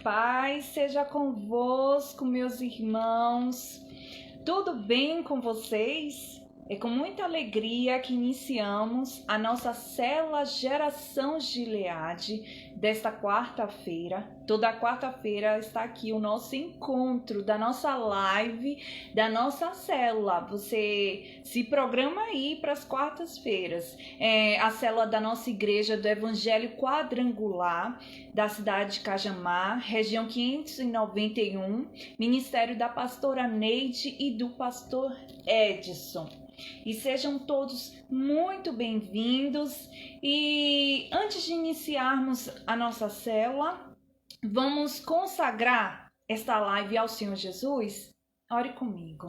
Paz seja convosco, meus irmãos. Tudo bem com vocês? É com muita alegria que iniciamos a nossa célula Geração Gileade desta quarta-feira. Toda quarta-feira está aqui o nosso encontro da nossa live, da nossa célula. Você se programa aí para as quartas-feiras. A célula da nossa igreja do Evangelho Quadrangular, da cidade de Cajamar, região 591, ministério da pastora Neide e do pastor Edson. E sejam todos muito bem-vindos. E antes de iniciarmos a nossa célula, vamos consagrar esta live ao Senhor Jesus? Ore comigo.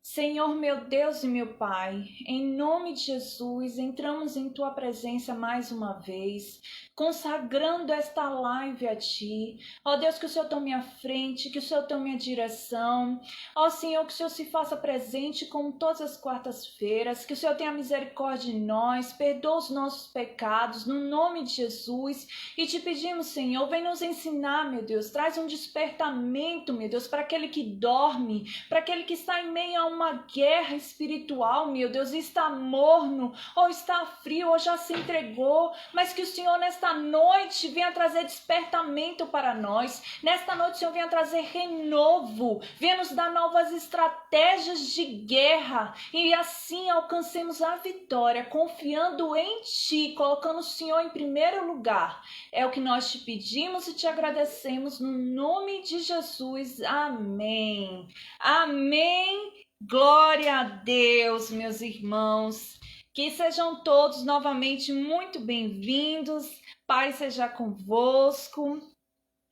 Senhor, meu Deus e meu Pai, em nome de Jesus, entramos em Tua presença mais uma vez, consagrando esta live a Ti. Ó Deus, que o Senhor tome a frente, que o Senhor tome a direção. Ó Senhor, que o Senhor se faça presente como todas as quartas-feiras, que o Senhor tenha misericórdia de nós, perdoa os nossos pecados, no nome de Jesus. E te pedimos, Senhor, vem nos ensinar, meu Deus, traz um despertamento, meu Deus, para aquele que dorme, para aquele que está em meio a uma guerra espiritual, meu Deus, está morno, ou está frio, ou já se entregou, mas que o Senhor nesta noite venha trazer despertamento para nós. Nesta noite o Senhor venha trazer renovo, venha nos dar novas estratégias de guerra, e assim alcancemos a vitória, confiando em Ti, colocando o Senhor em primeiro lugar. É o que nós te pedimos e te agradecemos no nome de Jesus. Amém. Amém. Glória a Deus, meus irmãos. Que sejam todos novamente muito bem-vindos. Paz seja convosco.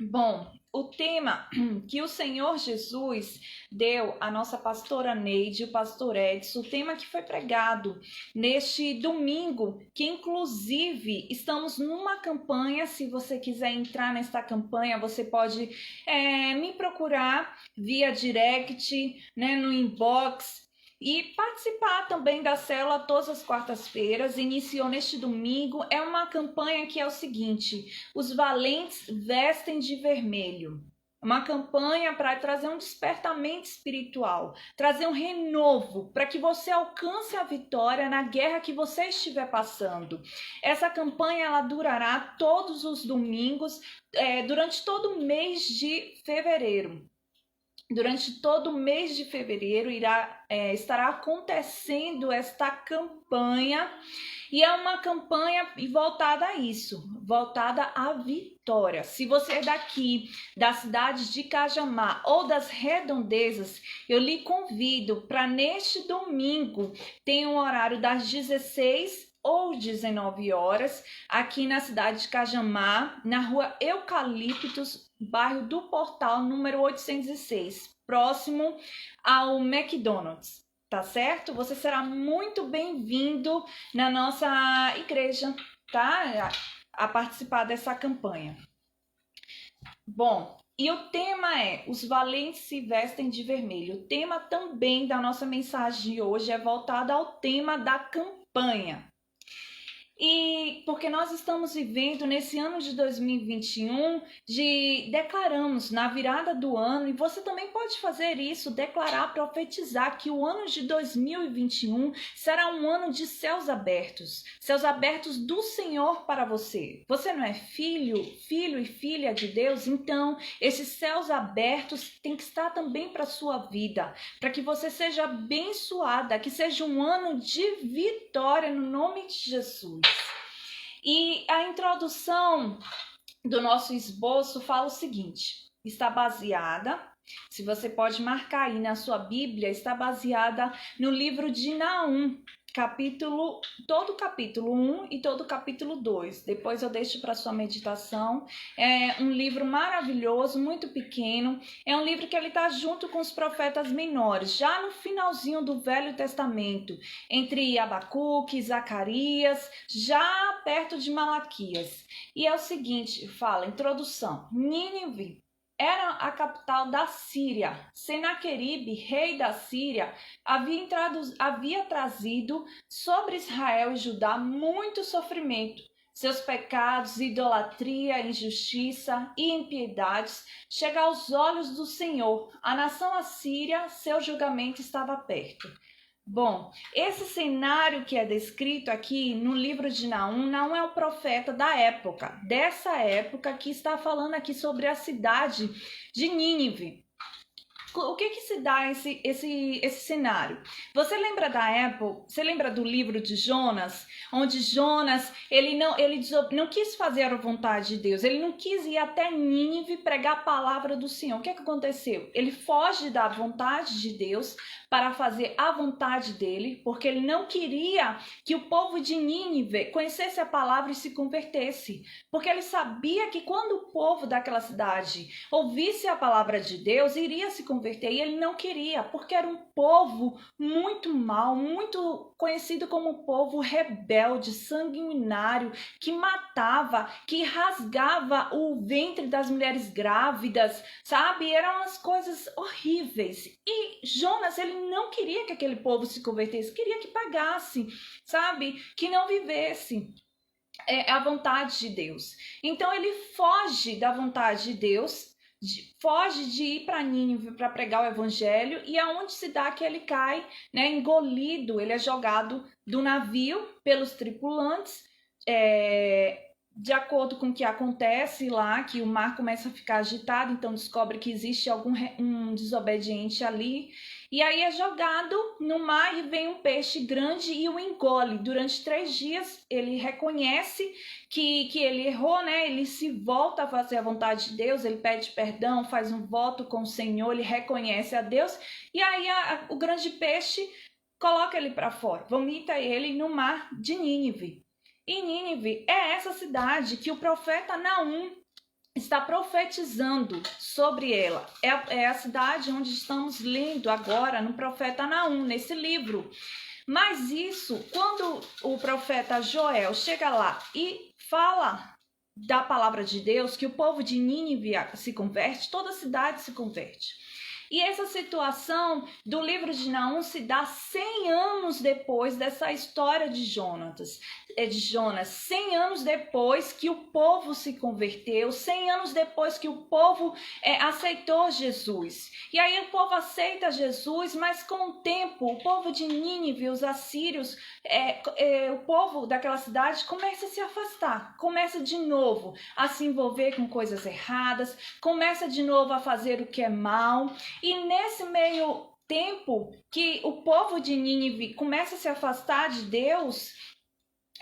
Bom, o tema que o Senhor Jesus deu à nossa pastora Neide e o pastor Edson, o tema que foi pregado neste domingo, que inclusive estamos numa campanha. Se você quiser entrar nesta campanha, você pode me procurar via direct, no inbox, e participar também da célula todas as quartas-feiras. Iniciou neste domingo. É uma campanha que é o seguinte: os valentes vestem de vermelho. Uma campanha para trazer um despertamento espiritual, trazer um renovo, para que você alcance a vitória na guerra que você estiver passando. Essa campanha ela durará todos os domingos, durante todo o mês de fevereiro. Durante todo o mês de fevereiro estará acontecendo esta campanha, e é uma campanha voltada a isso, voltada à vitória. Se você é daqui, da cidade de Cajamar ou das redondezas, eu lhe convido para neste domingo, tem um horário das 16 ou 19 horas, aqui na cidade de Cajamar, na rua Eucaliptos, bairro do Portal, número 806, próximo ao McDonald's, tá certo? Você será muito bem-vindo na nossa igreja, tá? A participar dessa campanha. Bom, e o tema é: os valentes se vestem de vermelho. O tema também da nossa mensagem de hoje é voltado ao tema da campanha. E porque nós estamos vivendo nesse ano de 2021, declaramos na virada do ano, e você também pode fazer isso, declarar, profetizar que o ano de 2021 será um ano de céus abertos do Senhor para você. Você não é filho e filha de Deus? Então, esses céus abertos tem que estar também para a sua vida, para que você seja abençoada, que seja um ano de vitória no nome de Jesus. E a introdução do nosso esboço fala o seguinte: está baseada, se você pode marcar aí na sua Bíblia, está baseada no livro de Naum, todo o capítulo 1 e todo o capítulo 2. Depois eu deixo para sua meditação. É um livro maravilhoso, muito pequeno. É um livro que ele está junto com os profetas menores, já no finalzinho do Velho Testamento, entre Abacuque, Zacarias, já perto de Malaquias. E é o seguinte, fala, introdução: Nínive era a capital da Síria. Senaqueribe, rei da Síria, havia trazido sobre Israel e Judá muito sofrimento. seus pecados, idolatria, injustiça e impiedades chega aos olhos do Senhor. A nação assíria, seu julgamento estava perto. Bom, esse cenário que é descrito aqui no livro de Naum não é o profeta da época, dessa época que está falando aqui sobre a cidade de Nínive. O que se dá esse cenário? Você lembra da época? Você lembra do livro de Jonas, onde Jonas ele não quis fazer a vontade de Deus, ele não quis ir até Nínive pregar a palavra do Senhor. O que aconteceu? Ele foge da vontade de Deus para fazer a vontade dele, porque ele não queria que o povo de Nínive conhecesse a palavra e se convertesse, porque ele sabia que quando o povo daquela cidade ouvisse a palavra de Deus, iria se converter, e ele não queria, porque era um povo muito mau, muito conhecido como um povo rebelde, sanguinário, que matava, que rasgava o ventre das mulheres grávidas, sabe? Eram as coisas horríveis. E Jonas, ele não queria que aquele povo se convertesse, queria que pagasse, sabe? Que não vivesse a vontade de Deus. Então ele foge da vontade de Deus, foge de ir para Nínive para pregar o evangelho, e aonde se dá que ele cai, né, engolido, ele é jogado do navio pelos tripulantes, de acordo com o que acontece lá, que o mar começa a ficar agitado, então descobre que existe um desobediente ali, e aí é jogado no mar e vem um peixe grande e o engole. Durante 3 dias ele reconhece que ele errou, né? Ele se volta a fazer a vontade de Deus, ele pede perdão, faz um voto com o Senhor, ele reconhece a Deus, e aí o grande peixe coloca ele para fora, vomita ele no mar de Nínive. E Nínive é essa cidade que o profeta Naum está profetizando sobre ela. É a cidade onde estamos lendo agora no profeta Naum, nesse livro. Mas isso, quando o profeta Joel chega lá e fala da palavra de Deus, que o povo de Nínive se converte, toda a cidade se converte. E essa situação do livro de Naum se dá 100 anos depois dessa história de Jonas, 100 anos depois que o povo se converteu, 100 anos depois que o povo aceitou Jesus. E aí o povo aceita Jesus, mas com o tempo, o povo de Nínive, os assírios, o povo daquela cidade começa a se afastar, começa de novo a se envolver com coisas erradas, começa de novo a fazer o que é mal. E nesse meio tempo que o povo de Nínive começa a se afastar de Deus,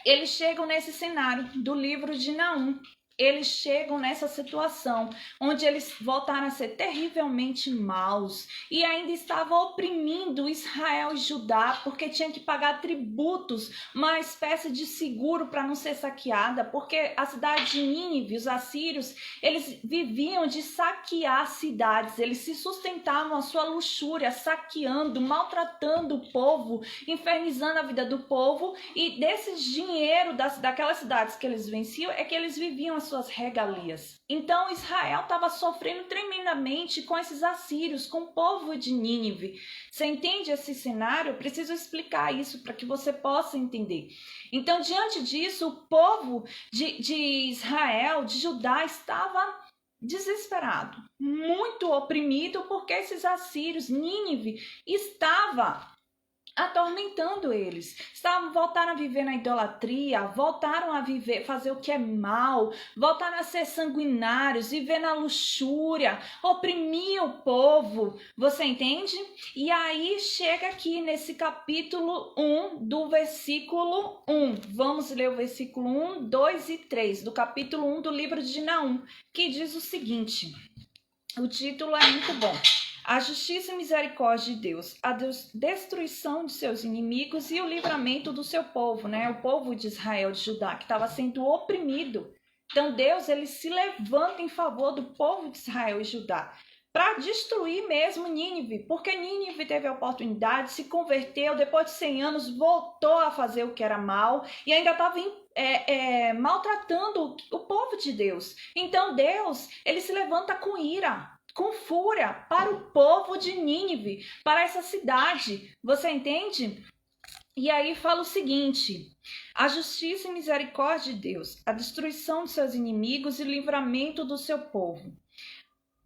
eles chegam nesse cenário do livro de Naum. Eles chegam nessa situação onde eles voltaram a ser terrivelmente maus e ainda estavam oprimindo Israel e Judá, porque tinha que pagar tributos, uma espécie de seguro para não ser saqueada, porque a cidade de Nínive, os assírios, eles viviam de saquear cidades, eles se sustentavam a sua luxúria, saqueando, maltratando o povo, infernizando a vida do povo, e desse dinheiro daquelas cidades que eles venciam é que eles viviam as suas regalias. Então Israel estava sofrendo tremendamente com esses assírios, com o povo de Nínive. Você entende esse cenário? Eu preciso explicar isso para que você possa entender. Então, diante disso, o povo de Israel, de Judá, estava desesperado, muito oprimido, porque esses assírios, Nínive, estava atormentando eles. Voltaram a viver na idolatria, voltaram a fazer o que é mal, voltaram a ser sanguinários, viver na luxúria, oprimir o povo. Você entende? E aí chega aqui nesse capítulo 1 do versículo 1. Vamos ler o versículo 1, 2 e 3 do capítulo 1 do livro de Naum, que diz o seguinte. O título é muito bom. A justiça e misericórdia de Deus, a destruição de seus inimigos e o livramento do seu povo, né? O povo de Israel, de Judá, que estava sendo oprimido. Então Deus, ele se levanta em favor do povo de Israel e Judá para destruir mesmo Nínive, porque Nínive teve a oportunidade, se converteu, depois de 100 anos voltou a fazer o que era mal e ainda estava maltratando o povo de Deus. Então Deus, ele se levanta com ira, com fúria para o povo de Nínive, para essa cidade. Você entende? E aí fala o seguinte: a justiça e misericórdia de Deus, a destruição de seus inimigos e o livramento do seu povo.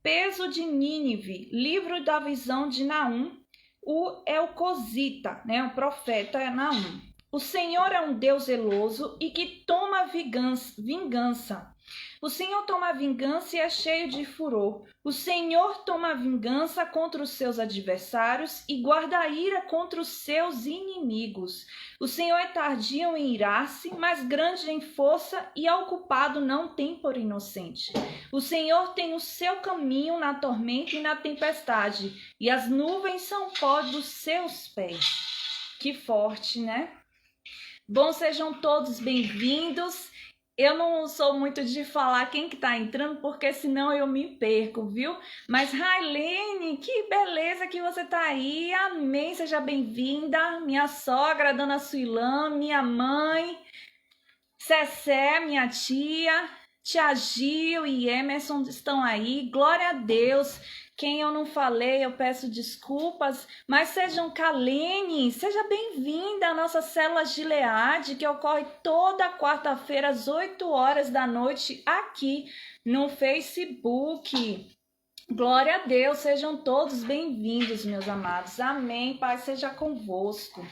Peso de Nínive, livro da visão de Naum, o Elcosita, né, o profeta Naum. O Senhor é um Deus zeloso e que toma vingança. O Senhor toma vingança e é cheio de furor. O Senhor toma vingança contra os seus adversários e guarda a ira contra os seus inimigos. O Senhor é tardio em irar-se, mas grande em força, e ao culpado não tem por inocente. O Senhor tem o seu caminho na tormenta e na tempestade, e as nuvens são pó dos seus pés. Que forte, né? Bom, sejam todos bem-vindos. Eu não sou muito de falar quem que tá entrando, porque senão eu me perco, viu? Mas Railene, que beleza que você tá aí. Amém, seja bem-vinda. Minha sogra, Dona Suilã, minha mãe, Cessé, minha tia, Tia Gil e Emerson estão aí. Glória a Deus. Quem eu não falei, eu peço desculpas, mas sejam Kalene, seja bem-vinda à nossa célula Gileade, que ocorre toda quarta-feira às 8 horas da noite aqui no Facebook. Glória a Deus, sejam todos bem-vindos, meus amados. Amém, Pai seja convosco.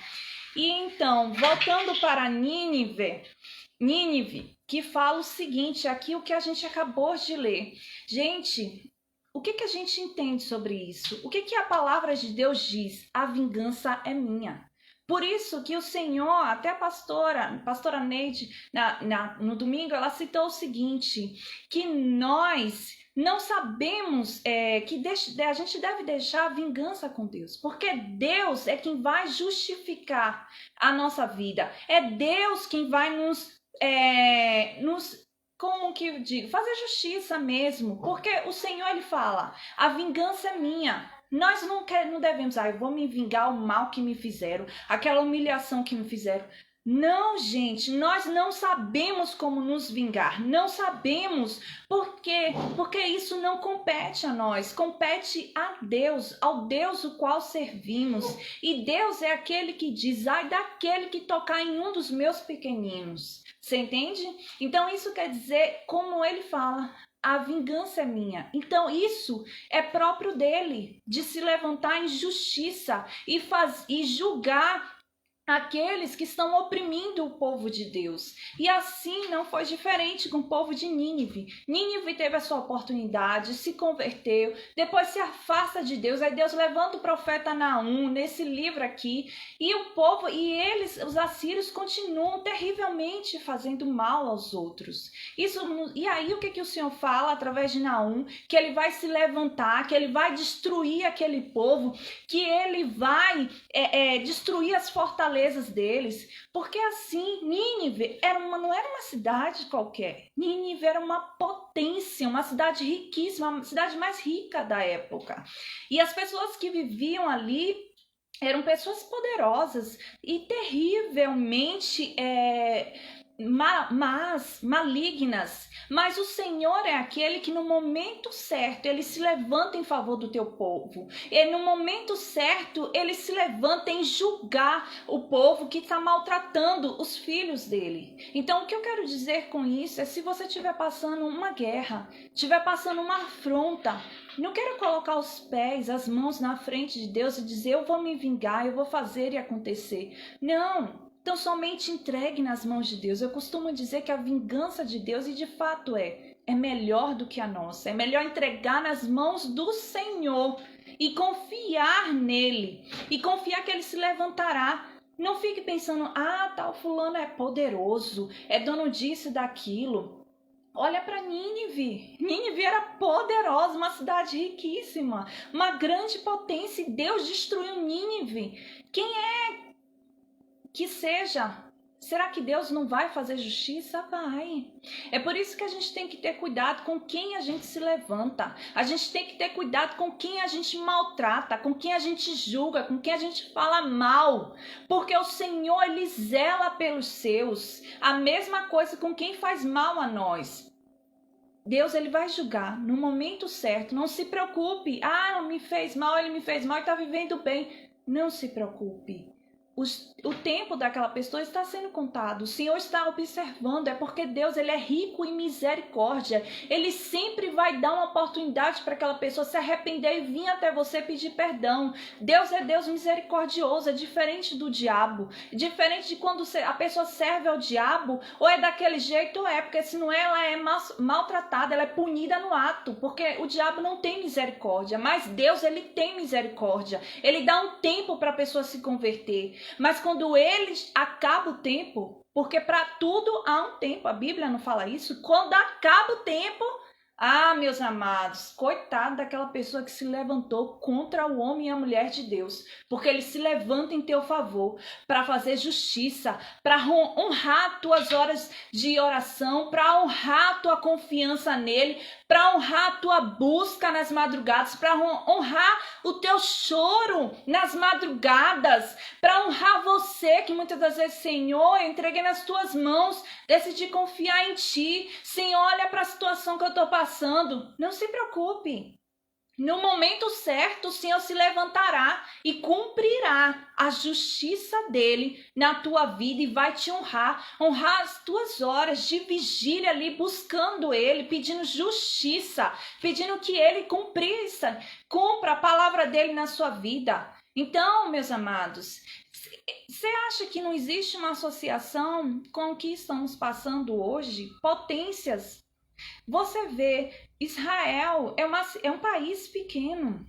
E então, voltando para Nínive, que fala o seguinte, aqui o que a gente acabou de ler. Gente, o que a gente entende sobre isso? O que a palavra de Deus diz? A vingança é minha. Por isso que o Senhor, até a pastora Neide, no domingo, ela citou o seguinte, que nós não sabemos que a gente deve deixar a vingança com Deus, porque Deus é quem vai justificar a nossa vida. É Deus quem vai como que eu digo, fazer justiça mesmo, porque o Senhor, ele fala, a vingança é minha. Nós não devemos, eu vou me vingar o mal que me fizeram, aquela humilhação que me fizeram. Não, gente, nós não sabemos como nos vingar, não sabemos porque isso não compete a nós, compete a Deus, ao Deus o qual servimos. E Deus é aquele que diz, ai daquele que tocar em um dos meus pequeninos. Você entende? Então isso quer dizer, como ele fala, a vingança é minha. Então isso é próprio dele, de se levantar em justiça e julgar aqueles que estão oprimindo o povo de Deus. E assim não foi diferente com o povo de Nínive. Nínive teve a sua oportunidade, se converteu, depois se afasta de Deus, aí Deus levanta o profeta Naum nesse livro aqui, e o povo, e eles, os assírios, continuam terrivelmente fazendo mal aos outros. E aí o que o Senhor fala através de Naum? Que ele vai se levantar, que ele vai destruir aquele povo, que ele vai destruir as fortalezas deles, porque assim, Nínive não era uma cidade qualquer. Nínive era uma potência, uma cidade riquíssima, a cidade mais rica da época. E as pessoas que viviam ali eram pessoas poderosas e terrivelmente malignas, mas o Senhor é aquele que no momento certo ele se levanta em favor do teu povo, e no momento certo ele se levanta em julgar o povo que está maltratando os filhos dele. Então o que eu quero dizer com isso é, se você estiver passando uma guerra, estiver passando uma afronta, não quero colocar os pés, as mãos na frente de Deus e dizer, eu vou me vingar, eu vou fazer e acontecer. Não. Então, somente entregue nas mãos de Deus. Eu costumo dizer que a vingança de Deus, e de fato é melhor do que a nossa. É melhor entregar nas mãos do Senhor e confiar nele. E confiar que ele se levantará. Não fique pensando, tal fulano é poderoso, é dono disso e daquilo. Olha para Nínive. Nínive era poderosa, uma cidade riquíssima, uma grande potência. E Deus destruiu Nínive. Quem é que seja? Será que Deus não vai fazer justiça? Vai. É por isso que a gente tem que ter cuidado com quem a gente se levanta. A gente tem que ter cuidado com quem a gente maltrata, com quem a gente julga, com quem a gente fala mal. Porque o Senhor, ele zela pelos seus. A mesma coisa com quem faz mal a nós. Deus, ele vai julgar no momento certo. Não se preocupe. Não me fez mal, ele me fez mal e está vivendo bem. Não se preocupe. o tempo daquela pessoa está sendo contado. O Senhor está observando. É porque Deus, ele é rico em misericórdia. Ele sempre vai dar uma oportunidade para aquela pessoa se arrepender e vir até você pedir perdão. Deus é Deus misericordioso. É diferente do diabo. É diferente de quando a pessoa serve ao diabo. Ou é daquele jeito ou é. Porque senão ela é maltratada. Ela é punida no ato. Porque o diabo não tem misericórdia. Mas Deus, ele tem misericórdia. Ele dá um tempo para a pessoa se converter. Mas quando ele acaba o tempo, porque para tudo há um tempo, a Bíblia não fala isso, quando acaba o tempo, meus amados, coitado daquela pessoa que se levantou contra o homem e a mulher de Deus, porque ele se levanta em teu favor para fazer justiça, para honrar tuas horas de oração, para honrar tua confiança nele, para honrar tua busca nas madrugadas, para honrar o teu choro nas madrugadas, para honrar você que muitas das vezes, Senhor, eu entreguei nas tuas mãos, decidi confiar em ti. Senhor, olha para a situação que eu estou passando. Não se preocupe. No momento certo, o Senhor se levantará e cumprirá a justiça dele na tua vida e vai te honrar as tuas horas de vigília ali, buscando ele, pedindo justiça, pedindo que ele cumpra a palavra dele na sua vida. Então, meus amados, você acha que não existe uma associação com o que estamos passando hoje? Potências. Você vê, Israel é um país pequeno.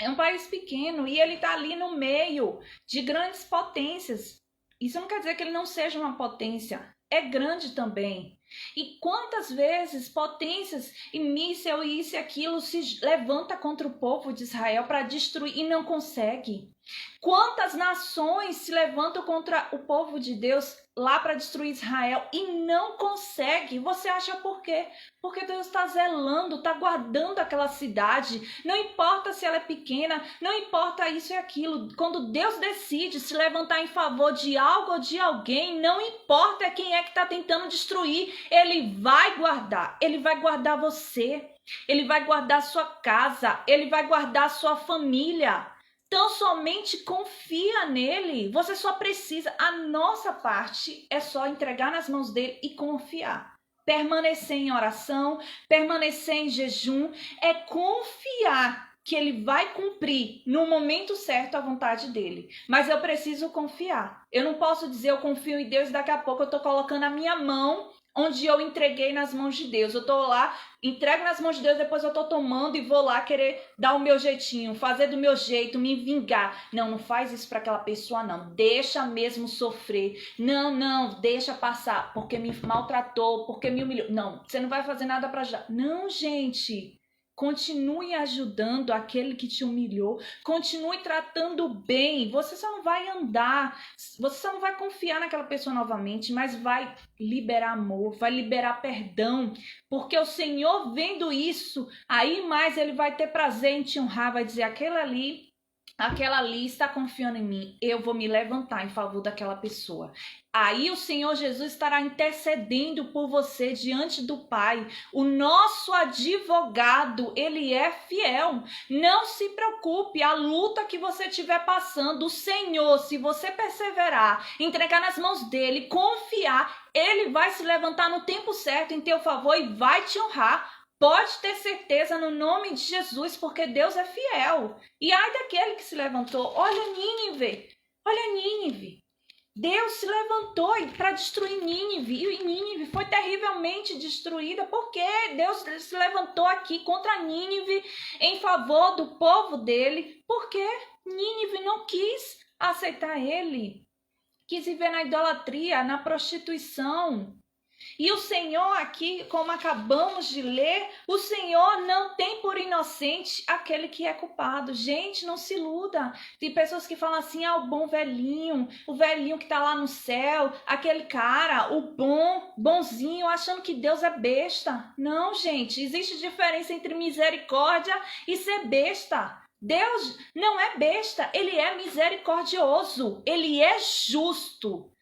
É um país pequeno e ele está ali no meio de grandes potências. Isso não quer dizer que ele não seja uma potência. É grande também. E quantas vezes potências e míssil e isso e aquilo se levanta contra o povo de Israel para destruir e não consegue? Quantas nações se levantam contra o povo de Deus lá para destruir Israel e não consegue? Você acha por quê? Porque Deus está zelando, está guardando aquela cidade. Não importa se ela é pequena, não importa isso e aquilo. Quando Deus decide se levantar em favor de algo ou de alguém, não importa quem é que está tentando destruir, ele vai guardar você, ele vai guardar sua casa, ele vai guardar sua família. Então somente confia nele. Você só precisa, a nossa parte é só entregar nas mãos dele e confiar. Permanecer em oração, permanecer em jejum, é confiar que ele vai cumprir no momento certo a vontade dele. Mas eu preciso confiar. Eu não posso dizer eu confio em Deus e daqui a pouco eu estou colocando a minha mão onde eu entreguei nas mãos de Deus. Eu estou lá, entrego nas mãos de Deus, depois eu estou tomando e vou lá querer dar o meu jeitinho, fazer do meu jeito, me vingar. Não faz isso para aquela pessoa, não. Deixa mesmo sofrer. Não, deixa passar, porque me maltratou, porque me humilhou. Não, você não vai fazer nada para ajudar. Não, gente. Continue ajudando aquele que te humilhou. Continue tratando bem. Você só não vai andar, você só não vai confiar naquela pessoa novamente, mas vai liberar amor, vai liberar perdão. Porque o Senhor vendo isso, aí mais ele vai ter prazer em te honrar, vai dizer, aquela ali está confiando em mim, eu vou me levantar em favor daquela pessoa. Aí o Senhor Jesus estará intercedendo por você diante do Pai. O nosso advogado, ele é fiel. Não se preocupe, a luta que você estiver passando, o Senhor, se você perseverar, entregar nas mãos dele, confiar, ele vai se levantar no tempo certo em teu favor e vai te honrar. Pode ter certeza no nome de Jesus, porque Deus é fiel. E ai daquele que se levantou. Olha Nínive. Deus se levantou para destruir Nínive. E Nínive foi terrivelmente destruída. Porque Deus se levantou aqui contra Nínive em favor do povo dele. Porque Nínive não quis aceitar ele. Quis viver na idolatria, na prostituição. E o Senhor aqui, como acabamos de ler, o Senhor não tem por inocente aquele que é culpado. Gente, não se iluda. Tem pessoas que falam assim, o bom velhinho, o velhinho que está lá no céu, aquele cara, o bonzinho, achando que Deus é besta. Não, gente, existe diferença entre misericórdia e ser besta. Deus não é besta, ele é misericordioso, ele é justo.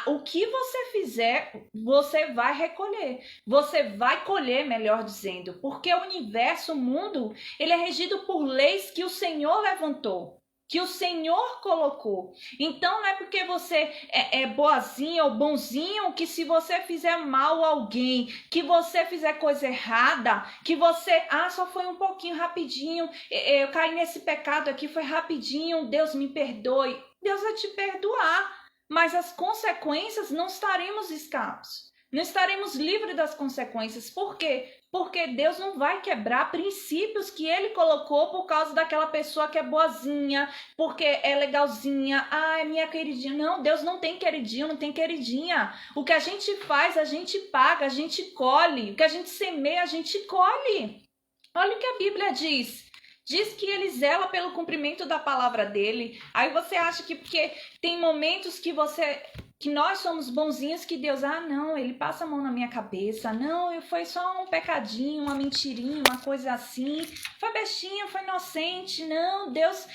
O que você fizer, você vai recolher. Você vai colher, melhor dizendo. Porque o universo, o mundo, ele é regido por leis que o Senhor levantou. que o Senhor colocou. Então não é porque você é boazinha ou bonzinho que se você fizer mal a alguém, que você fizer coisa errada, que você, só foi um pouquinho rapidinho, eu caí nesse pecado aqui, foi rapidinho, Deus me perdoe. Deus vai te perdoar, mas as consequências não estaremos escapos. Não estaremos livres das consequências. Por quê? Porque Deus não vai quebrar princípios que Ele colocou por causa daquela pessoa que é boazinha, porque é legalzinha, é minha queridinha. Não, Deus não tem queridinho, não tem queridinha. O que a gente faz, a gente paga, a gente colhe. O que a gente semeia, a gente colhe. Olha o que a Bíblia diz. Diz que Ele zela pelo cumprimento da palavra dEle. Aí você acha que porque tem momentos que nós somos bonzinhos, que Deus, não, Ele passa a mão na minha cabeça, não, foi só um pecadinho, uma mentirinha, uma coisa assim, foi bestinha, foi inocente, não, Deus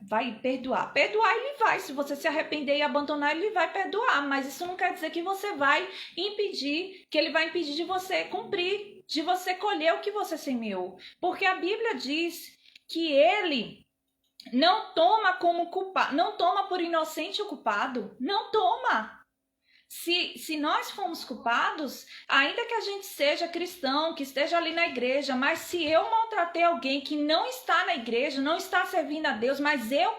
vai perdoar. Perdoar Ele vai, se você se arrepender e abandonar, Ele vai perdoar, mas isso não quer dizer que você vai impedir, que Ele vai impedir de você cumprir, de você colher o que você semeou, porque a Bíblia diz que Ele não toma como culpado, não toma por inocente o culpado, não toma. Se nós fomos culpados, ainda que a gente seja cristão, que esteja ali na igreja, mas se eu maltratei alguém que não está na igreja, não está servindo a Deus, mas eu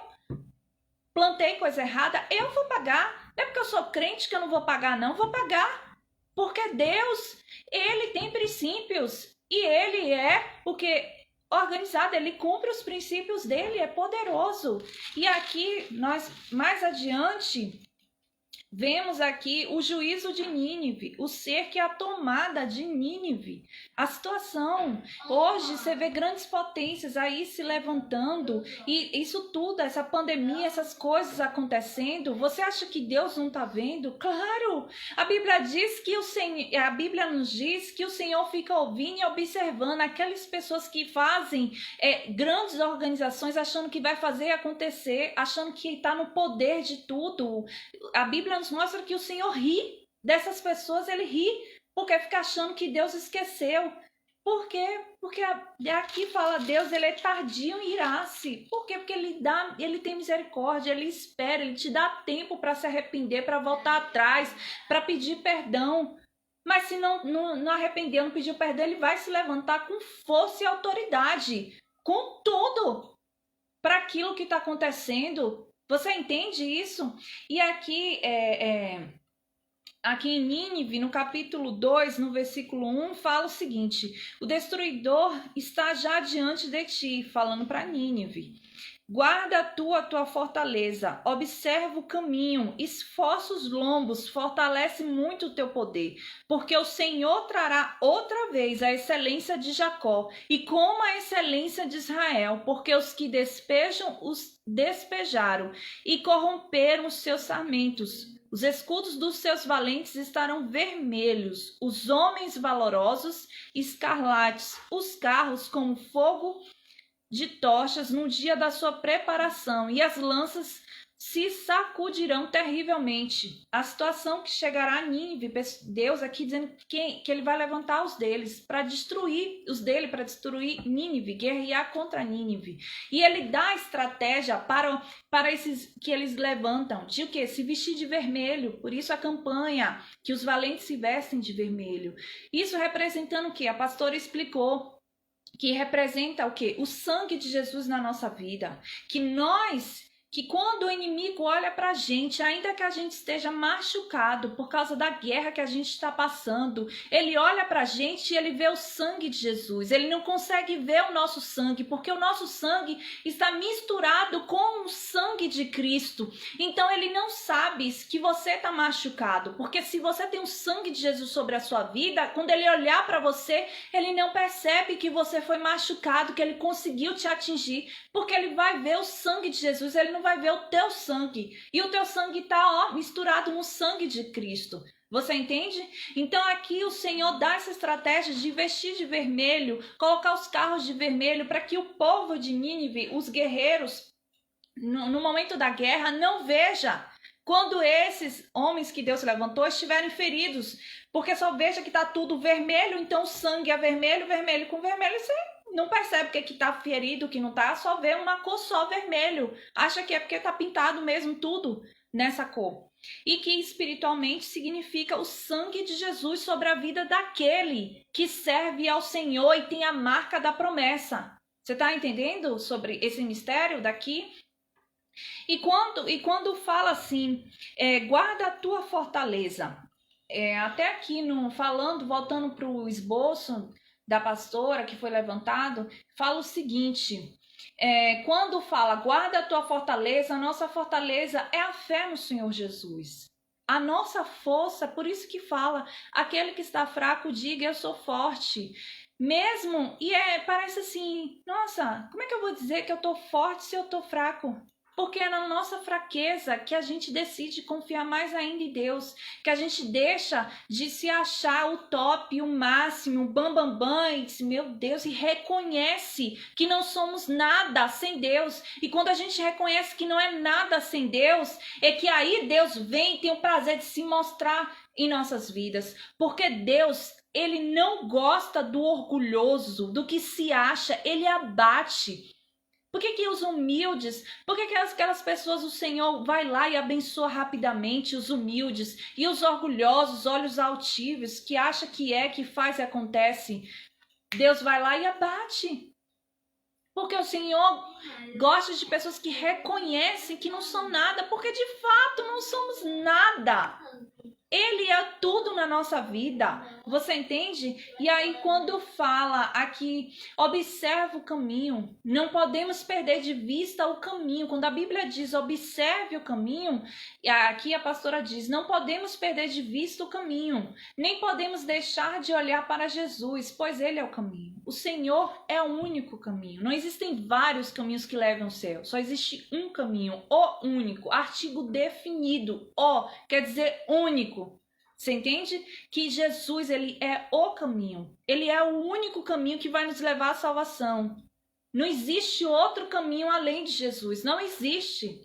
plantei coisa errada, eu vou pagar. Não é porque eu sou crente que eu não vou pagar, não, vou pagar. Porque Deus, Ele tem princípios e Ele organizado, Ele cumpre os princípios dele, é poderoso. E aqui, nós mais adiante, vemos aqui o juízo de Nínive, o cerco e a tomada de Nínive. A situação, hoje você vê grandes potências aí se levantando, e isso tudo, essa pandemia, essas coisas acontecendo, você acha que Deus não está vendo? Claro! A Bíblia diz que a Bíblia nos diz que o Senhor fica ouvindo e observando aquelas pessoas que fazem grandes organizações, achando que vai fazer acontecer, achando que está no poder de tudo. A Bíblia nos mostra que o Senhor ri dessas pessoas, Ele ri, porque fica achando que Deus esqueceu. Por quê? Porque aqui fala Deus, Ele é tardio em irar-se. Por quê? Porque Ele tem misericórdia, Ele espera, Ele te dá tempo para se arrepender, para voltar atrás, para pedir perdão. Mas se não arrependeu, não pediu perdão, Ele vai se levantar com força e autoridade, com tudo, para aquilo que está acontecendo. Você entende isso? E aqui, aqui em Nínive, no capítulo 2, no versículo 1, fala o seguinte: o destruidor está já diante de ti, falando para Nínive. Guarda a tua fortaleza, observa o caminho, esforça os lombos, fortalece muito o teu poder, porque o Senhor trará outra vez a excelência de Jacó e como a excelência de Israel, porque os que despejam os despejaram e corromperam os seus sarmentos. Os escudos dos seus valentes estarão vermelhos, os homens valorosos escarlates, os carros como fogo de tochas no dia da sua preparação, e as lanças se sacudirão terrivelmente. A situação que chegará a Nínive, Deus aqui dizendo que Ele vai levantar os deles para destruir os dele, para destruir Nínive, guerrear contra Nínive. E Ele dá estratégia para esses que eles levantam, de o quê? Se vestir de vermelho. Por isso a campanha que os valentes se vestem de vermelho. Isso representando o quê? A pastora explicou que representa o quê? O sangue de Jesus na nossa vida. Que quando o inimigo olha para a gente, ainda que a gente esteja machucado por causa da guerra que a gente está passando, ele olha para a gente e ele vê o sangue de Jesus. Ele não consegue ver o nosso sangue, porque o nosso sangue está misturado com o sangue de Cristo. Então ele não sabe que você está machucado, porque se você tem o sangue de Jesus sobre a sua vida, quando ele olhar para você, ele não percebe que você foi machucado, que ele conseguiu te atingir, porque ele vai ver o sangue de Jesus, ele não vai ver o teu sangue. E o teu sangue está misturado no sangue de Cristo. Você entende? Então aqui o Senhor dá essa estratégia de vestir de vermelho, colocar os carros de vermelho, para que o povo de Nínive, os guerreiros, no momento da guerra, não veja quando esses homens que Deus levantou estiverem feridos. Porque só veja que está tudo vermelho, então o sangue é vermelho, vermelho com vermelho, não percebe que tá ferido, que não tá, só vê uma cor só vermelho. Acha que é porque tá pintado mesmo tudo nessa cor. E que espiritualmente significa o sangue de Jesus sobre a vida daquele que serve ao Senhor e tem a marca da promessa. Você tá entendendo sobre esse mistério daqui? E quando fala assim, guarda a tua fortaleza. Até aqui, voltando para o esboço da pastora que foi levantado, fala o seguinte, quando fala guarda a tua fortaleza, a nossa fortaleza é a fé no Senhor Jesus. A nossa força, por isso que fala, aquele que está fraco, diga eu sou forte. Mesmo, parece assim, nossa, como é que eu vou dizer que eu tô forte se eu tô fraco? Porque é na nossa fraqueza que a gente decide confiar mais ainda em Deus, que a gente deixa de se achar o top, o máximo, o bambambam, e diz, meu Deus, e reconhece que não somos nada sem Deus. E quando a gente reconhece que não é nada sem Deus, é que aí Deus vem e tem o prazer de se mostrar em nossas vidas. Porque Deus, ele não gosta do orgulhoso, do que se acha, ele abate. Por que os humildes, por que aquelas pessoas o Senhor vai lá e abençoa rapidamente os humildes e os orgulhosos, olhos altivos, que acha que faz e acontece? Deus vai lá e abate. Porque o Senhor gosta de pessoas que reconhecem que não são nada, porque de fato não somos nada. Ele é tudo na nossa vida, você entende? E aí quando fala aqui, observa o caminho, não podemos perder de vista o caminho. Quando a Bíblia diz observe o caminho, aqui a pastora diz, não podemos perder de vista o caminho, nem podemos deixar de olhar para Jesus, pois ele é o caminho. O Senhor é o único caminho, não existem vários caminhos que levam ao céu, só existe um caminho, o único, artigo definido, o quer dizer único. Você entende? Que Jesus, ele é o caminho. Ele é o único caminho que vai nos levar à salvação. Não existe outro caminho além de Jesus. Não existe.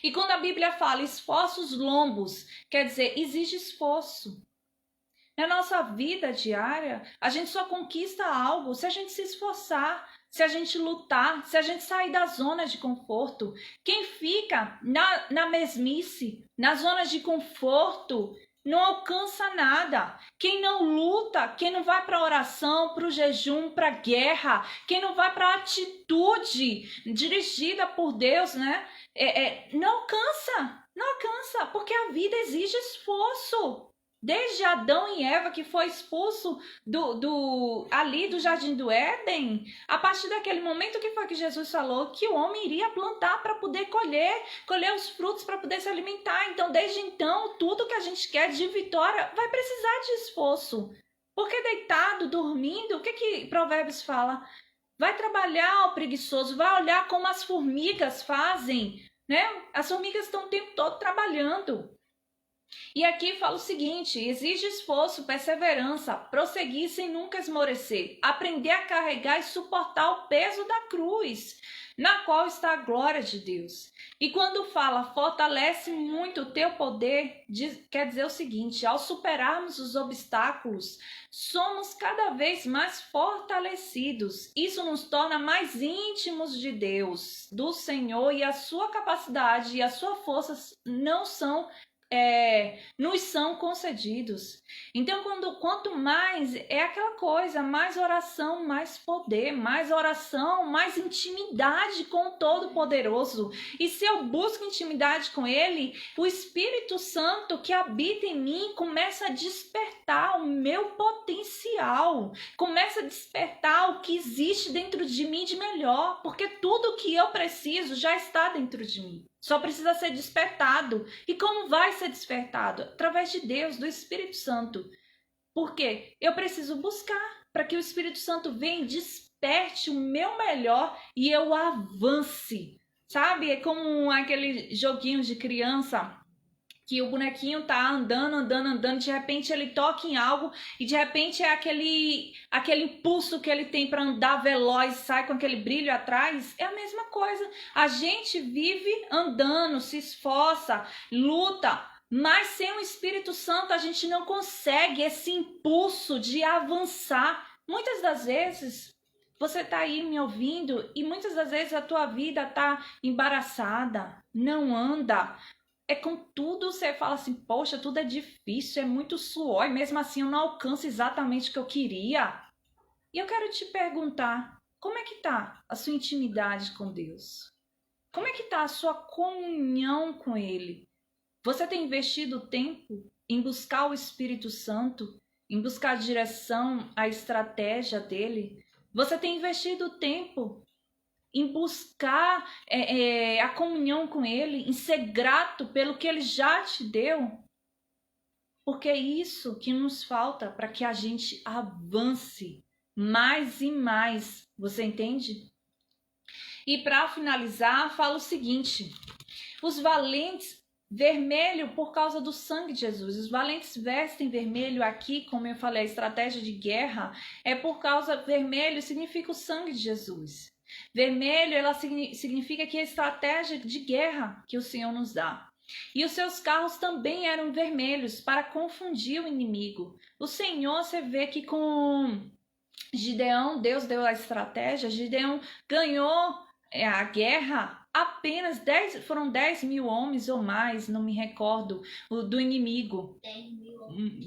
E quando a Bíblia fala esforços lombos, quer dizer, exige esforço. Na nossa vida diária, a gente só conquista algo se a gente se esforçar, se a gente lutar, se a gente sair da zona de conforto. Quem fica na mesmice, na zona de conforto, não alcança nada. Quem não luta, quem não vai para a oração, para o jejum, para a guerra, quem não vai para a atitude dirigida por Deus, né? Não alcança, porque a vida exige esforço. Desde Adão e Eva, que foi expulso ali do Jardim do Éden, a partir daquele momento que foi que Jesus falou que o homem iria plantar para poder colher os frutos para poder se alimentar. Então, desde então, tudo que a gente quer de vitória vai precisar de esforço. Porque deitado, dormindo, o que Provérbios fala? Vai trabalhar o preguiçoso, vai olhar como as formigas fazem, né? As formigas estão o tempo todo trabalhando. E aqui fala o seguinte, exige esforço, perseverança, prosseguir sem nunca esmorecer, aprender a carregar e suportar o peso da cruz, na qual está a glória de Deus. E quando fala, fortalece muito o teu poder, quer dizer o seguinte, ao superarmos os obstáculos, somos cada vez mais fortalecidos. Isso nos torna mais íntimos de Deus, do Senhor, e a sua capacidade e a sua força nos são concedidos. Então, quanto mais, é aquela coisa, mais oração, mais poder, mais oração, mais intimidade com o Todo-Poderoso. E se eu busco intimidade com Ele, o Espírito Santo que habita em mim começa a despertar o meu potencial, começa a despertar o que existe dentro de mim de melhor, porque tudo que eu preciso já está dentro de mim. Só precisa ser despertado. E como vai ser despertado? Através de Deus, do Espírito Santo. Por quê? Eu preciso buscar para que o Espírito Santo venha e desperte o meu melhor e eu avance. Sabe? É como aquele joguinho de criança que o bonequinho tá andando, de repente ele toca em algo e de repente é aquele impulso que ele tem para andar veloz, sai com aquele brilho atrás. É a mesma coisa. A gente vive andando, se esforça, luta, mas sem o Espírito Santo a gente não consegue esse impulso de avançar. Muitas das vezes Você está aí me ouvindo e muitas das vezes a tua vida está embaraçada, não anda. É com tudo você fala assim, poxa, tudo é difícil, é muito suor, e mesmo assim eu não alcanço exatamente o que eu queria. E eu quero te perguntar, como é que tá a sua intimidade com Deus? Como é que tá a sua comunhão com Ele? Você tem investido tempo em buscar o Espírito Santo, em buscar a direção, a estratégia dele? Você tem investido tempo em buscar a comunhão com Ele, em ser grato pelo que Ele já te deu? Porque é isso que nos falta para que a gente avance mais e mais. Você entende? E para finalizar, falo o seguinte: os valentes vermelho por causa do sangue de Jesus. Os valentes vestem vermelho aqui, como eu falei, a estratégia de guerra é por causa vermelho significa o sangue de Jesus. Vermelho, ela significa que é a estratégia de guerra que o Senhor nos dá. E os seus carros também eram vermelhos para confundir o inimigo. O Senhor, você vê que com Gideão, Deus deu a estratégia, Gideão ganhou a guerra. Apenas 10 mil homens ou mais, não me recordo, do inimigo.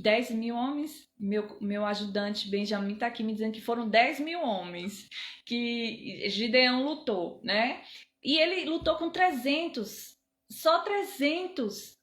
10 mil homens. Meu ajudante Benjamin está aqui me dizendo que foram 10 mil homens que Gideão lutou, né? E ele lutou com 300, só 300.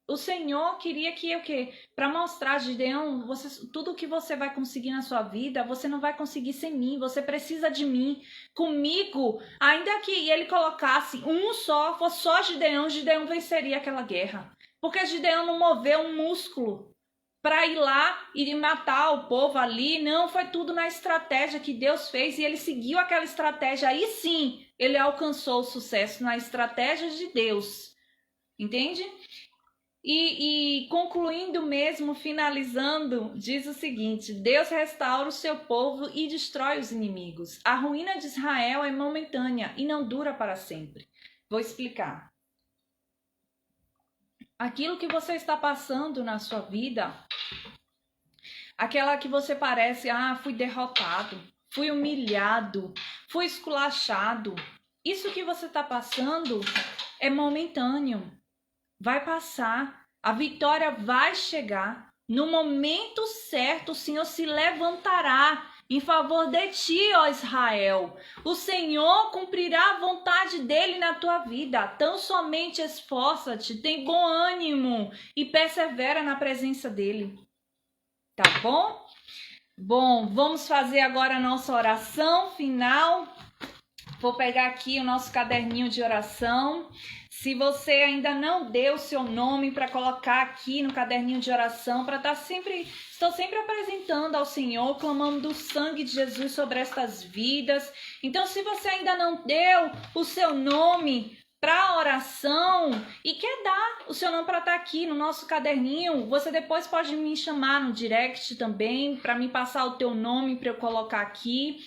O Senhor queria que o quê? Para mostrar, Gideão, tudo que você vai conseguir na sua vida, você não vai conseguir sem mim, você precisa de mim. Comigo, ainda que ele colocasse um só, fosse só Gideão venceria aquela guerra. Porque Gideão não moveu um músculo para ir lá e matar o povo ali. Não, foi tudo na estratégia que Deus fez e ele seguiu aquela estratégia. Aí sim, ele alcançou o sucesso na estratégia de Deus. Entende? E concluindo mesmo, finalizando, diz o seguinte: Deus restaura o seu povo e destrói os inimigos. A ruína de Israel é momentânea e não dura para sempre. Vou explicar. Aquilo que você está passando na sua vida, aquela que você parece, fui derrotado, fui humilhado, fui esculachado. Isso que você está passando é momentâneo. Vai passar, a vitória vai chegar. No momento certo, o Senhor se levantará em favor de ti, ó Israel. O Senhor cumprirá a vontade dele na tua vida. Tão somente esforça-te, tem bom ânimo e persevera na presença dele. Tá bom? Bom, vamos fazer agora a nossa oração final. Vou pegar aqui o nosso caderninho de oração. Se você ainda não deu o seu nome para colocar aqui no caderninho de oração, para estou sempre apresentando ao Senhor, clamando do sangue de Jesus sobre estas vidas. Então, se você ainda não deu o seu nome para a oração e quer dar o seu nome para estar aqui no nosso caderninho, você depois pode me chamar no direct também, para me passar o teu nome para eu colocar aqui.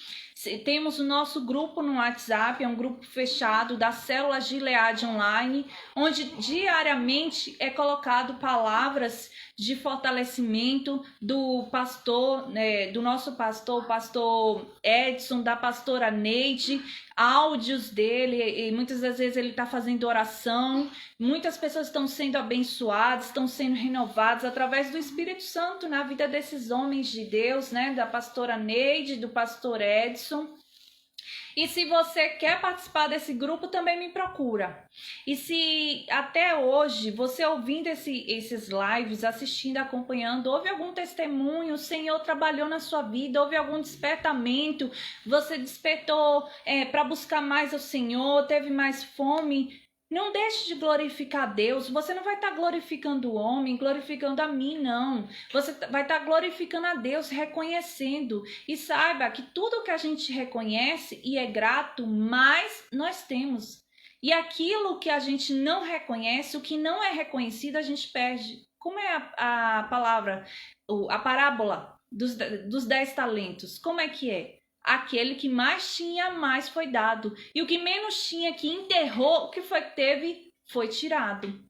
Temos o nosso grupo no WhatsApp, é um grupo fechado da Célula Gilead Online, onde diariamente é colocado palavras de fortalecimento do pastor, do nosso pastor, o pastor Edson, da pastora Neide, áudios dele, e muitas das vezes ele está fazendo oração. Muitas pessoas estão sendo abençoadas, estão sendo renovadas através do Espírito Santo na vida desses homens de Deus, né? Da pastora Neide, do pastor Edson. E se você quer participar desse grupo, também me procura. E se até hoje, você ouvindo esses lives, assistindo, acompanhando, houve algum testemunho, o Senhor trabalhou na sua vida, houve algum despertamento, você despertou para buscar mais o Senhor, teve mais fome, não deixe de glorificar Deus. Você não vai estar glorificando o homem, glorificando a mim, não. Você vai estar glorificando a Deus, reconhecendo. E saiba que tudo que a gente reconhece e é grato, mais nós temos. E aquilo que a gente não reconhece, o que não é reconhecido, a gente perde. Como é a palavra, a parábola dos 10 talentos? Como é que é? Aquele que mais tinha, mais foi dado. E o que menos tinha, que enterrou, o que teve, foi tirado.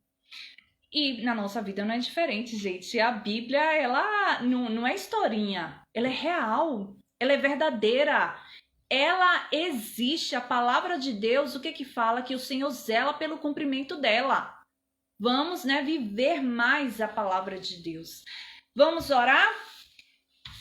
E na nossa vida não é diferente, gente. A Bíblia, ela não é historinha. Ela é real. Ela é verdadeira. ela existe, a palavra de Deus, o que que fala? Que o Senhor zela pelo cumprimento dela. Vamos, viver mais a palavra de Deus. Vamos orar?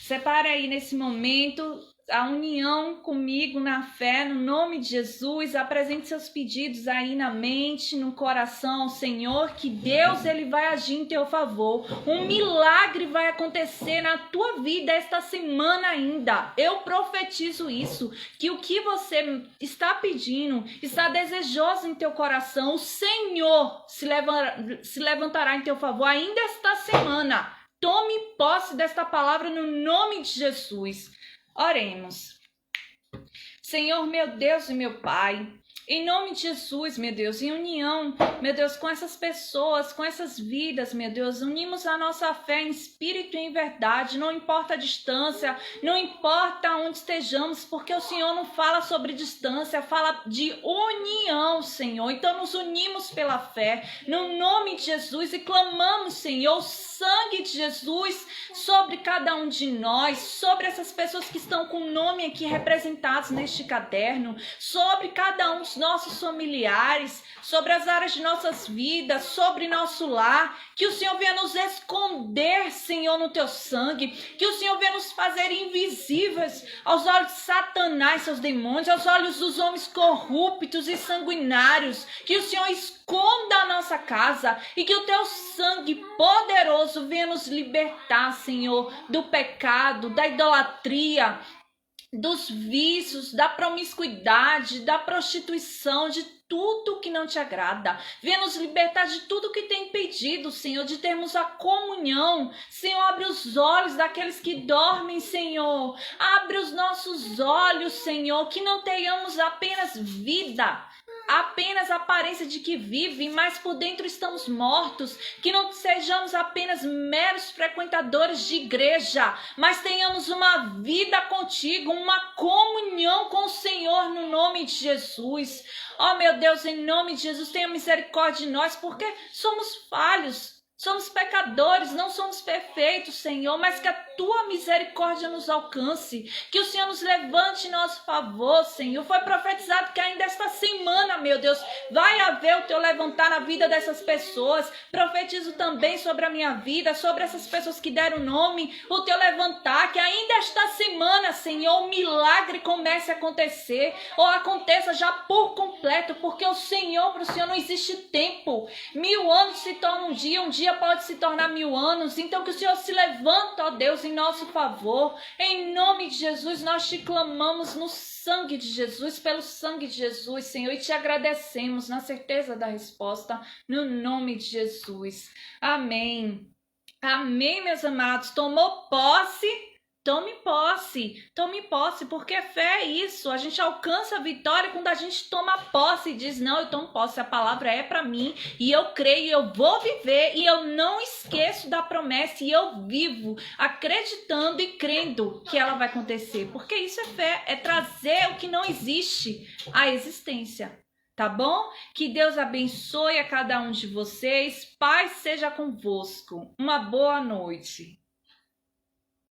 Separe aí nesse momento a união comigo na fé, no nome de Jesus. Apresente seus pedidos aí na mente, no coração, Senhor, que Deus ele vai agir em teu favor. Um milagre vai acontecer na tua vida esta semana ainda. Eu profetizo isso, que o que você está pedindo, está desejoso em teu coração, o Senhor se levantará em teu favor ainda esta semana. Tome posse desta palavra no nome de Jesus. Oremos. Senhor, meu Deus e meu Pai, em nome de Jesus, meu Deus, em união, meu Deus, com essas pessoas, com essas vidas, meu Deus, unimos a nossa fé em espírito e em verdade, não importa a distância, não importa onde estejamos, porque o Senhor não fala sobre distância, fala de união, Senhor. Então nos unimos pela fé, no nome de Jesus, e clamamos, Senhor, o sangue de Jesus sobre cada um de nós, sobre essas pessoas que estão com o nome aqui representados neste caderno, sobre cada um dos nossos familiares, sobre as áreas de nossas vidas, sobre nosso lar, que o Senhor venha nos esconder, Senhor, no teu sangue, que o Senhor venha nos fazer invisíveis aos olhos de Satanás, seus demônios, aos olhos dos homens corruptos e sanguinários, que o Senhor esconda a nossa casa e que o teu sangue poderoso venha nos libertar, Senhor, do pecado, da idolatria, dos vícios, da promiscuidade, da prostituição, de tudo que não te agrada. Venha nos libertar de tudo que tem impedido, Senhor, de termos a comunhão. Senhor, abre os olhos daqueles que dormem, Senhor. Abre os nossos olhos, Senhor, que não tenhamos apenas vida, apenas a aparência de que vive, mas por dentro estamos mortos, que não sejamos apenas meros frequentadores de igreja, mas tenhamos uma vida contigo, uma comunhão com o Senhor no nome de Jesus. Ó meu Deus, em nome de Jesus, tenha misericórdia de nós, porque somos falhos. Somos pecadores, não somos perfeitos, Senhor, mas que a tua misericórdia nos alcance, que o Senhor nos levante em nosso favor, Senhor. Foi profetizado que ainda esta semana, meu Deus, vai haver o teu levantar na vida dessas pessoas. Profetizo também sobre a minha vida, sobre essas pessoas que deram nome, o teu levantar, que ainda esta semana, Senhor, o milagre comece a acontecer, ou aconteça já por completo, porque o Senhor, para o Senhor não existe tempo. 1000 anos se torna um dia pode se tornar 1000 anos, então que o Senhor se levanta, ó Deus, em nosso favor, em nome de Jesus, nós te clamamos no sangue de Jesus, pelo sangue de Jesus, Senhor, e te agradecemos na certeza da resposta, no nome de Jesus, amém, amém, meus amados. Tomou posse? Tome posse, porque fé é isso, a gente alcança a vitória quando a gente toma posse e diz, não, eu tomo posse, a palavra é para mim, e eu creio, eu vou viver, e eu não esqueço da promessa, e eu vivo acreditando e crendo que ela vai acontecer, porque isso é fé, é trazer o que não existe à existência. Tá bom? Que Deus abençoe a cada um de vocês, paz seja convosco, uma boa noite.